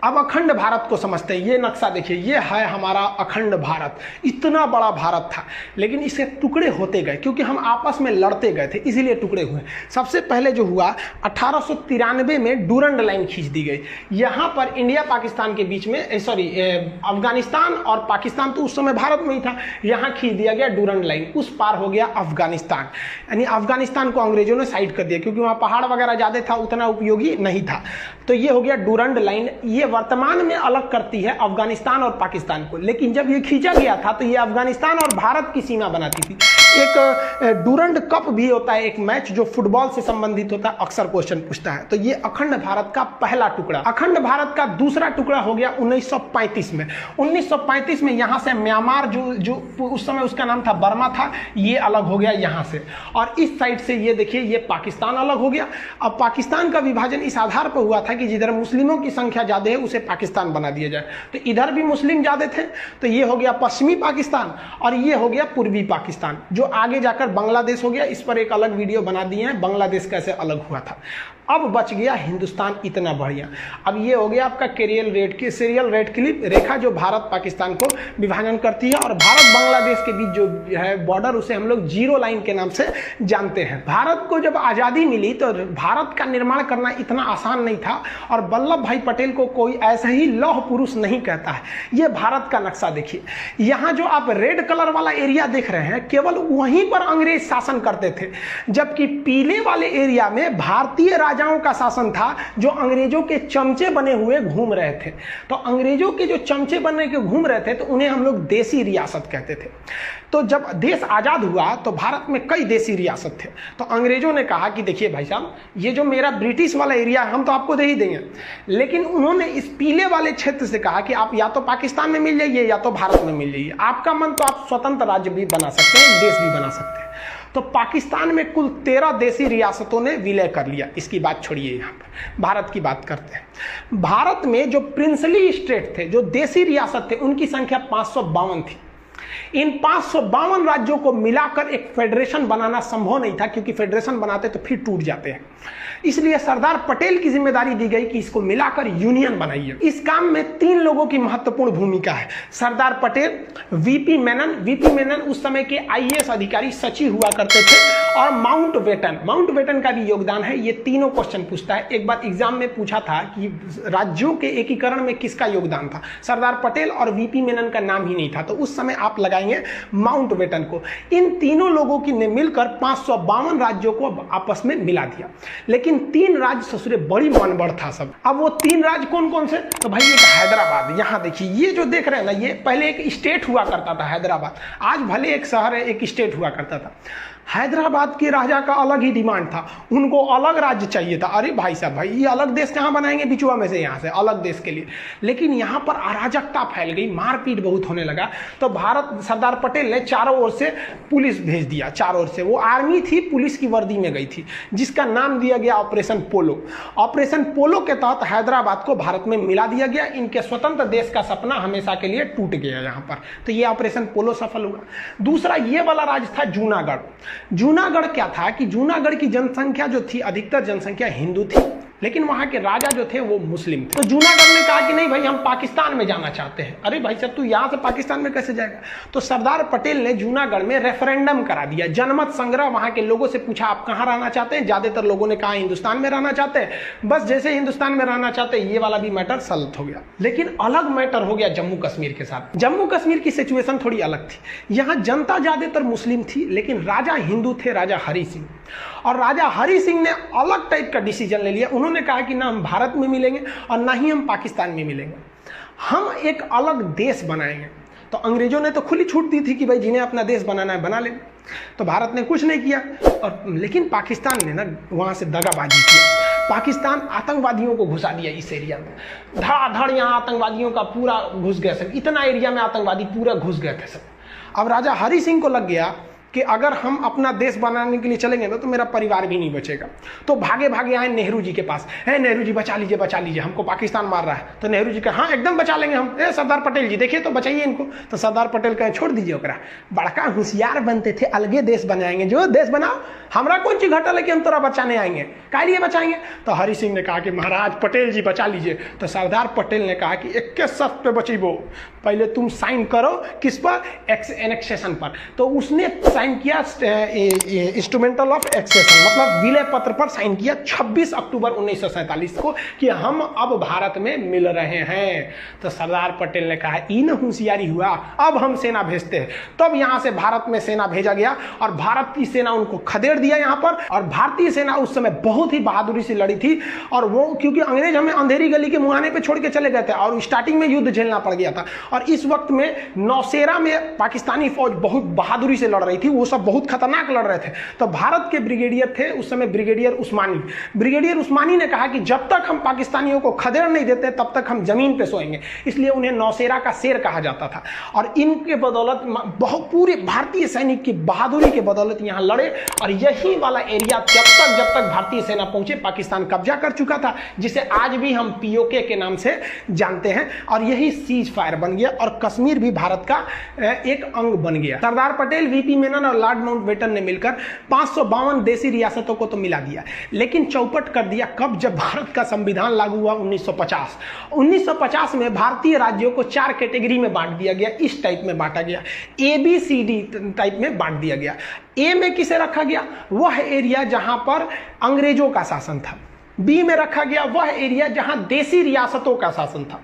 अब अखंड भारत को समझते हैं। ये नक्शा देखिए, ये है हमारा अखंड भारत। इतना बड़ा भारत था, लेकिन इसके टुकड़े होते गए क्योंकि हम आपस में लड़ते गए थे, इसीलिए टुकड़े हुए। सबसे पहले जो हुआ 1893 में डूरंड लाइन खींच दी गई। यहाँ पर इंडिया पाकिस्तान के बीच में, सॉरी अफगानिस्तान और पाकिस्तान तो उस समय भारत में ही था, यहाँ खींच दिया गया डूरंड लाइन। उस पार हो गया अफगानिस्तान, यानी अफगानिस्तान को अंग्रेजों ने साइड कर दिया क्योंकि वहाँ पहाड़ वगैरह ज़्यादा था, उतना उपयोगी नहीं था। तो ये हो गया डूरंड लाइन। ये वर्तमान में अलग करती है अफगानिस्तान और पाकिस्तान को, लेकिन जब ये खींचा गया था तो ये अफगानिस्तान और भारत की सीमा बनाती थी। एक डूरंड कप भी होता है, एक मैच जो फुटबॉल से संबंधित होता है, अक्सर क्वेश्चन पूछता है। तो ये अखंड भारत का पहला टुकड़ा। अखंड भारत का दूसरा टुकड़ा हो गया 1935 में। 1935 में यहाँ से म्यांमार, जो उस समय उसका नाम था बर्मा था, ये अलग हो गया यहाँ से। और इस साइड से ये देखिए, ये पाकिस्तान अलग हो गया। अब पाकिस्तान का विभाजन इस आधार पर हुआ था कि जिधर मुस्लिमों की संख्या ज्यादा है उसे पाकिस्तान बना दिया जाए। तो इधर भी मुस्लिम ज्यादा थे, तो ये हो गया पश्चिमी पाकिस्तान और ये हो गया पूर्वी पाकिस्तान, जो आगे जाकर बांग्लादेश हो गया। इस पर एक अलग वीडियो बना दिए हैं, बांग्लादेश कैसे अलग हुआ था। अब बच गया हिंदुस्तान, इतना बढ़िया। अब ये हो गया आपका सीरियल रेड क्लिप रेखा, जो भारत पाकिस्तान को विभाजन करती है। और भारत बांग्लादेश के बीच जो है बॉर्डर, उसे हम लोग जीरो लाइन के नाम से जानते हैं। भारत को जब आज़ादी मिली तो भारत का निर्माण करना इतना आसान नहीं था, और वल्लभ भाई पटेल को कोई ऐसा ही लौह पुरुष नहीं कहता है। ये भारत का नक्शा देखिए, यहाँ जो आप रेड कलर वाला एरिया देख रहे हैं, केवल वहीं पर अंग्रेज शासन करते थे, जबकि पीले वाले एरिया में भारतीय राजाओं का शासन था, जो अंग्रेजों के चमचे बने हुए घूम रहे थे। तो अंग्रेजों के जो चमचे बने के घूम रहे थे, तो उन्हें हम लोग देसी रियासत कहते थे। तो जब देश आजाद हुआ तो भारत में कई देसी रियासत थे। तो अंग्रेजों ने कहा कि देखिए भाई साहब, ये जो मेरा ब्रिटिश वाला एरिया है हम तो आपको दे ही देंगे, लेकिन उन्होंने इस पीले वाले क्षेत्र से कहा कि आप या तो पाकिस्तान में मिल जाइए या तो भारत में मिल जाइए। आपका मन तो आप स्वतंत्र राज्य भी बना सकते हैं, देश भी बना सकते हैं। तो पाकिस्तान में कुल 13 देसी रियासतों ने विलय कर लिया। इसकी बात छोड़िए, यहाँ पर भारत की बात करते हैं। भारत में जो प्रिंसली स्टेट थे, जो देसी रियासत थे, उनकी संख्या 552 थी। इन 552 राज्यों को मिलाकर एक फेडरेशन बनाना संभव नहीं था, क्योंकि फेडरेशन बनाते तो फिर टूट जाते हैं। इसलिए सरदार पटेल की जिम्मेदारी दी गई कि इसको मिलाकर यूनियन बनाइए। इस काम में 3 लोगों की महत्वपूर्ण भूमिका है। सरदार पटेल, वीपी मेनन उस समय के आईएएस अधिकारी सचिव हुआ करते थे, और माउंटबेटन का भी योगदान है। ये तीनों क्वेश्चन पूछता है। एक बार एग्जाम में पूछा था कि राज्यों के एकीकरण में किसका योगदान था, सरदार पटेल और वीपी मेनन का नाम ही नहीं था, तो उस समय आप लगाएंगे माउंटबेटन को। इन तीनों लोगों की ने मिलकर 552 राज्यों को आपस में मिला दिया। लेकिन 3 राज्य ससुरे बड़ी मनबड़ था सब। अब वो 3 राज्य कौन कौन से, तो भाई एक हैदराबाद, यहाँ देखिए, ये जो देख रहे हैं ना, ये पहले एक स्टेट हुआ करता था हैदराबाद। आज भले एक शहर है, एक स्टेट हुआ करता था। हैदराबाद के राजा का अलग ही डिमांड था, उनको अलग राज्य चाहिए था। अरे भाई साहब, भाई ये अलग देश कहाँ बनाएंगे बिचुआ में से, यहाँ से अलग देश के लिए। लेकिन यहाँ पर अराजकता फैल गई, मारपीट बहुत होने लगा। तो सरदार पटेल ने चारों ओर से पुलिस भेज दिया। चारों ओर से वो आर्मी थी, पुलिस की वर्दी में गई थी, जिसका नाम दिया गया ऑपरेशन पोलो। ऑपरेशन पोलो के तहत हैदराबाद को भारत में मिला दिया गया। इनके स्वतंत्र देश का सपना हमेशा के लिए टूट गया यहाँ पर। तो ये ऑपरेशन पोलो सफल हुआ। दूसरा ये वाला राज्य था जूनागढ़। जूनागढ़ क्या था कि जूनागढ़ की जनसंख्या जो थी, अधिकतर जनसंख्या हिंदू थी, लेकिन वहां के राजा जो थे वो मुस्लिम थे। तो जूनागढ़ ने कहा कि नहीं भाई, हम पाकिस्तान में जाना चाहते हैं। अरे भाई साहब, तू यहां से पाकिस्तान में कैसे जाएगा। तो सरदार पटेल ने जूनागढ़ में रेफरेंडम करा दिया, जनमत संग्रह। वहां के लोगों से पूछा आप कहां रहना चाहते हैं। ज्यादातर लोगों ने कहा हिंदुस्तान में रहना चाहते हैं। बस जैसे हिंदुस्तान में रहना चाहते हैं, ये वाला भी मैटर सॉल्व हो गया। लेकिन अलग मैटर हो गया जम्मू कश्मीर के साथ। जम्मू कश्मीर की सिचुएशन थोड़ी अलग थी। यहाँ जनता ज्यादातर मुस्लिम थी, लेकिन राजा हिंदू थे, राजा हरि सिंह। और राजा हरि सिंह ने अलग टाइप का डिसीजन ले लिया। उन्होंने कहा कि ना हम भारत में मिलेंगे और ना ही हम पाकिस्तान में मिलेंगे, हम एक अलग देश बनाएंगे। तो अंग्रेजों ने तो खुली छूट दी थी कि भाई जिन्हें अपना देश बनाना है बना ले। तो भारत ने कुछ नहीं किया, और लेकिन पाकिस्तान ने ना वहां से दगाबाजी किया। पाकिस्तान आतंकवादियों को घुसा दिया इस एरिया में, धड़ाधड़ यहाँ आतंकवादियों का पूरा घुस गया सब। इतना एरिया में आतंकवादी पूरा घुस गए थे सब। अब राजा हरि सिंह को लग गया कि अगर हम अपना देश बनाने के लिए चलेंगे ना तो मेरा परिवार भी नहीं बचेगा। तो भागे भागे आए नेहरू जी के पास, है नेहरू जी बचा लीजिए, हमको पाकिस्तान मार रहा है। तो नेहरू जी कहा हाँ एकदम बचा लेंगे हम। सरदार पटेल जी देखिए तो बचाइए इनको। तो सरदार पटेल कहे छोड़ दीजिए ओकरा, बड़का होशियार बनते थे, अलगे देश बनाएंगे, जो देश बनाओ, हमरा कौन चीज घटल है कि हम तोरा बचाने आएंगे, काहे लिए बचाएंगे। तो हरि सिंह ने कहा कि महाराज पटेल जी बचा लीजिए। तो सरदार पटेल ने कहा कि 21 शर्त पे बचीबो, पहले तुम साइन करो किस पर, एनेक्सेशन पर। तो उसने साइन किया इंस्ट्रूमेंटल ऑफ एक्सेशन, मतलब विलय पत्र पर साइन किया 26 अक्टूबर 1947 को कि हम अब भारत में मिल रहे हैं। तो सरदार पटेल ने कहा ई न होशियारी हुआ, अब हम सेना भेजते हैं। तब यहां से भारत में सेना भेजा गया और भारत की सेना उनको खदेड़ दिया यहां पर। और भारतीय सेना उस समय बहुत ही बहादुरी से लड़ी थी, और वो क्योंकि अंग्रेज हमें अंधेरी गली के मुहाने पे छोड़ के चले गए थे और स्टार्टिंग में युद्ध झेलना पड़ गया था। और इस वक्त में नौशेरा में पाकिस्तानी फौज बहुत बहादुरी से लड़ रही थी, वो सब बहुत खतरनाक लड़ रहे थे। तो भारत के ब्रिगेडियर थे उस समय ब्रिगेडियर उस्मानी ने कहा कि जब तक हम पाकिस्तानियों को खदेड़ नहीं देते तब तक हम जमीन पे सोएंगे, इसलिए उन्हें नौशेरा का शेर कहा जाता था। और इनके बदौलत बहुत पूरे भारतीय सैनिक की बहादुरी के बदौलत यहां लड़े। और यही वाला एरिया जब तक भारतीय सेना पहुंचे पाकिस्तान कब्जा कर चुका था, जिसे आज भी हम पीओके के नाम से जानते हैं। और यही सीज फायर बन गया और कश्मीर भी भारत का एक अंग बन गया। सरदार पटेल, वीपी मेनन और लॉर्ड माउंटबेटन ने मिलकर 552 देशी रियासतों को तो मिला दिया, लेकिन चौपट कर दिया कब, जब भारत का संविधान लागू हुआ 1950। 1950 में भारतीय राज्यों को 4 कैटेगरी में बांट दिया गया, इस टाइप में बांटा गया, ABCD टाइप में बांट दिया गया। ए में किसे रखा गया, वह एरिया जहां पर अंग्रेजों का शासन था। बी में रखा गया वह एरिया जहां देशी रियासतों का शासन था।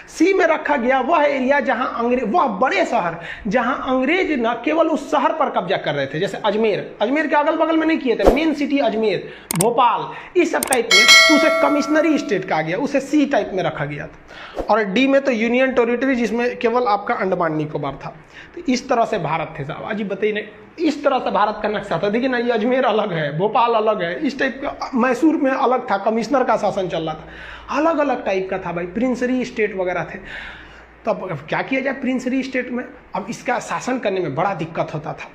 सी में रखा गया वह एरिया जहां वह बड़े शहर जहां अंग्रेज न केवल उस शहर पर कब्जा कर रहे थे, जैसे अजमेर के अगल बगल में नहीं किए थे, मेन सिटी अजमेर, भोपाल, इस सब टाइप में, तो उसे कमिश्नरी स्टेट कहा गया, उसे सी टाइप में रखा गया था। और डी में तो यूनियन टेरिटरी, जिसमें केवल आपका अंडमान निकोबार था। तो इस तरह से भारत थे साहब। अजी बताइए नहीं, इस तरह से भारत का नक्शा था। देखिए ना, ये अजमेर अलग है, भोपाल अलग है, इस टाइप का। मैसूर में अलग था, कमिश्नर का शासन चल रहा था, अलग अलग टाइप का था भाई, प्रिंसरी स्टेट वगैरह थे। तब क्या किया जाए प्रिंसरी स्टेट में, अब इसका शासन करने में बड़ा दिक्कत होता था।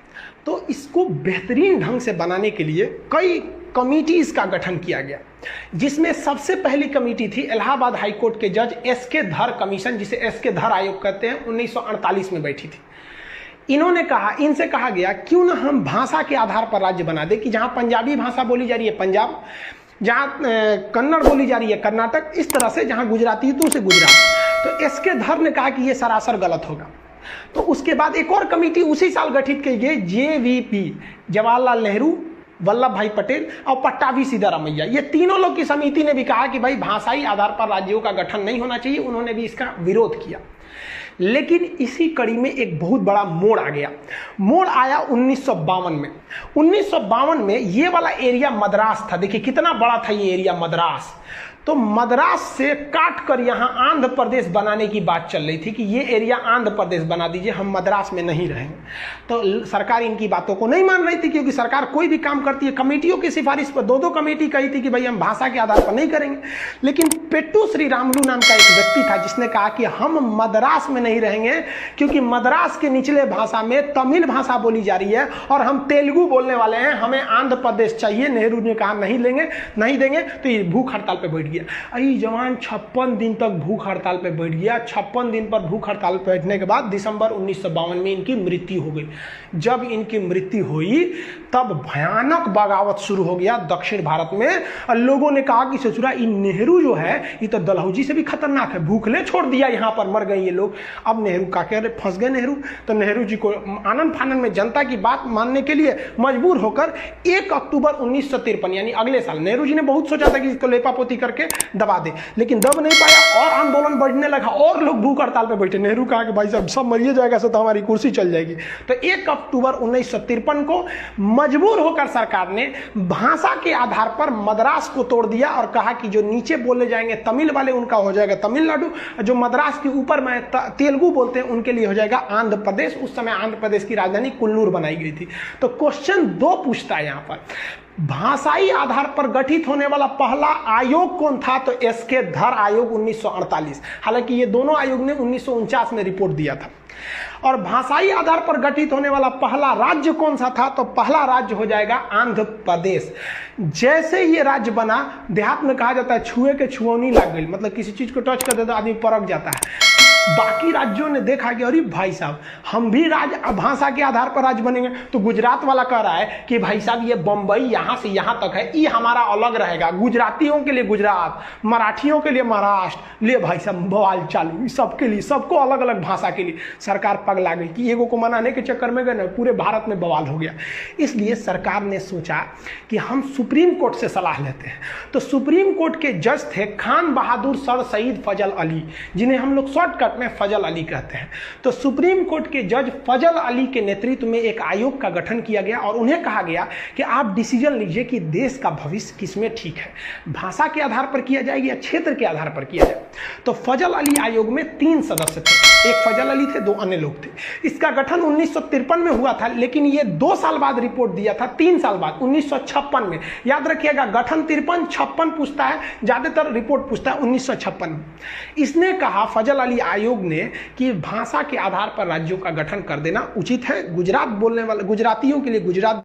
तो इसको बेहतरीन ढंग से बनाने के लिए कई कमिटीज का गठन किया गया, जिसमें सबसे पहली कमेटी थी इलाहाबाद हाईकोर्ट के जज एसके धर कमीशन, जिसे एसके धर आयोग कहते हैं, 1948 में बैठी थी। इनसे कहा गया क्यों ना हम भाषा के आधार पर राज्य बना दे, कि जहां पंजाबी भाषा बोली जा रही है पंजाब, जहां कन्नड़ बोली जा रही है कर्नाटक, इस तरह से जहां गुजराती है तो उसे गुजरात। तो एसके धर ने कहा कि यह सरासर गलत होगा। तो उसके बाद एक और कमेटी उसी साल गठित की गई, JVP, जवाहरलाल नेहरू, वल्लभ भाई पटेल और पट्टाभी सिद्धारमैया, ये तीनों लोग की समिति ने भी कहा कि भाई भाषाई आधार पर राज्यों का गठन नहीं होना चाहिए। उन्होंने भी इसका विरोध किया। लेकिन इसी कड़ी में एक बहुत बड़ा मोड़ आ गया। मोड़ आया 1952 में। 1952 में ये वाला एरिया मद्रास था। देखिए कितना बड़ा था ये एरिया मद्रास। तो मद्रास से काट कर यहाँ आंध्र प्रदेश बनाने की बात चल रही थी कि ये एरिया आंध्र प्रदेश बना दीजिए, हम मद्रास में नहीं रहेंगे। तो सरकार इनकी बातों को नहीं मान रही थी, क्योंकि सरकार कोई भी काम करती है कमेटियों की सिफारिश पर। 2 कमेटी कही थी कि भाई हम भाषा के आधार पर नहीं करेंगे। लेकिन पेट्टू श्री रामुलु नाम का एक व्यक्ति था जिसने कहा कि हम मद्रास में नहीं रहेंगे, क्योंकि मद्रास के निचले भाषा में तमिल भाषा बोली जा रही है और हम तेलुगु बोलने वाले हैं, हमें आंध्र प्रदेश चाहिए। नेहरू ने कहा नहीं देंगे। तो ये भूख हड़ताल पर बैठ गया। अरे जवान 56 दिन तक भूख हड़ताल पे बैठ गया। 56 दिन पर भूख हड़ताल पे बैठने के बाद दिसंबर 1952 में इनकी मृत्यु हो गई। जब इनकी मृत्यु हुई तब भयानक बगावत शुरू हो गया दक्षिण भारत में। और लोगों ने कहा कि ससुरा ये नेहरू जो है ये तो दलहौजी से भी खतरनाक है, भूखले छोड़ दिया, यहाँ पर मर गए ये लोग। अब नेहरू का कह रहे फंस गए नेहरू। तो नेहरू जी को आनंद फानन में जनता की बात मानने के लिए मजबूर होकर 1 अक्टूबर 1953 यानी अगले साल, नेहरू जी ने बहुत सोचा था कि इसको लेपापोती करके दबा दे, लेकिन दब नहीं पाया और आंदोलन बढ़ने लगा और लोग भूख हड़ताल पे बैठे। नेहरू कहा कि भाई साहब सब मरिए जाएगा तो हमारी कुर्सी चल जाएगी। तो 1 अक्टूबर 1953 को मजबूर होकर सरकार ने भाषा के आधार पर मद्रास को तोड़ दिया और कहा कि जो नीचे बोले जाएंगे तमिल वाले उनका हो जाएगा तमिलनाडु, जो मद्रास के ऊपर में तेलुगु बोलते हैं उनके लिए हो जाएगा आंध्र प्रदेश। उस समय आंध्र प्रदेश की राजधानी कुल्लूर बनाई गई थी। तो क्वेश्चन 2 पूछता है यहाँ पर, भाषाई आधार पर गठित होने वाला पहला आयोग कौन था? तो एसके धर आयोग 1948। हालांकि ये दोनों आयोग ने 1949 में रिपोर्ट दिया था। और भाषाई आधार पर गठित होने वाला पहला राज्य कौन सा था? तो पहला राज्य हो जाएगा आंध्र प्रदेश। जैसे ये राज्य बना, देहात में कहा जाता है छुए के छुअनी लग गई, मतलब किसी चीज को टच कर दे तो आदमी परख जाता है। बाकी राज्यों ने देखा कि अरे भाई साहब, हम भी भाषा के आधार पर राज्य बनेंगे। तो गुजरात वाला कह रहा है कि भाई साहब ये बंबई यहाँ से यहाँ तक है, ये हमारा अलग रहेगा, गुजरातियों के लिए गुजरात, मराठियों के लिए महाराष्ट्र। ले भाई साहब बवाल चालू, सबके लिए, सबको अलग अलग भाषा के लिए। सरकार पगला गई कि एगो को मनाने के चक्कर में गए ना, पूरे भारत में बवाल हो गया। इसलिए सरकार ने सोचा कि हम सुप्रीम कोर्ट से सलाह लेते हैं। तो सुप्रीम कोर्ट के जज थे खान बहादुर सर सईद फजल अली, जिन्हें हम लोग शॉर्टकट में फजल अली कहते हैं। तो सुप्रीम कोर्ट के जज फजल अली के नेतृत्व में एक आयोग का गठन किया गया और उन्हें कहा गया कि आप डिसीजन लीजिए कि देश का भविष्य किसमें ठीक है, भाषा के आधार पर किया जाए या क्षेत्र के आधार पर किया जाए। तो फजल अली आयोग में 3 सदस्य थे, एक फजल अली थे, 2 अन्य लोग थे। इसका गठन 1953 में हुआ था, लेकिन ये 2 साल बाद रिपोर्ट दिया था, 3 साल बाद 1956 में। याद रखिएगा, गठन 53, 56 पूछता है, ज्यादातर रिपोर्ट पूछता है 1956 में। इसने कहा फजल अली आयोग ने कि भाषा के आधार पर राज्यों का गठन कर देना उचित है। गुजरात बोलने वाले गुजरातियों के लिए गुजरात